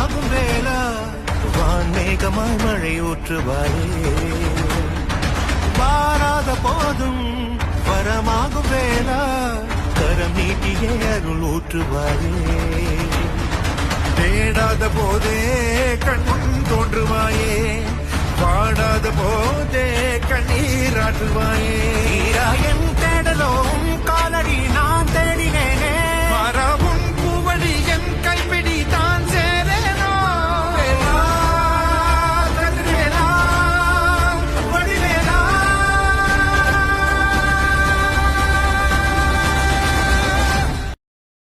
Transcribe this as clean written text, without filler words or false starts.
வரமாகும் வேளா வான்மேகமாய் மழை ஊற்றுவாயே வாராத போதும் வரமாகும் வேளா கரம் நீட்டியே அருள் ஊற்றுவாயே தேடாத போதே கண்முன் தோன்றுவாயே பாடாத போதே கண்ணீராற்றுவாயே என் தேடலும் காலடி நான் தேடினேனே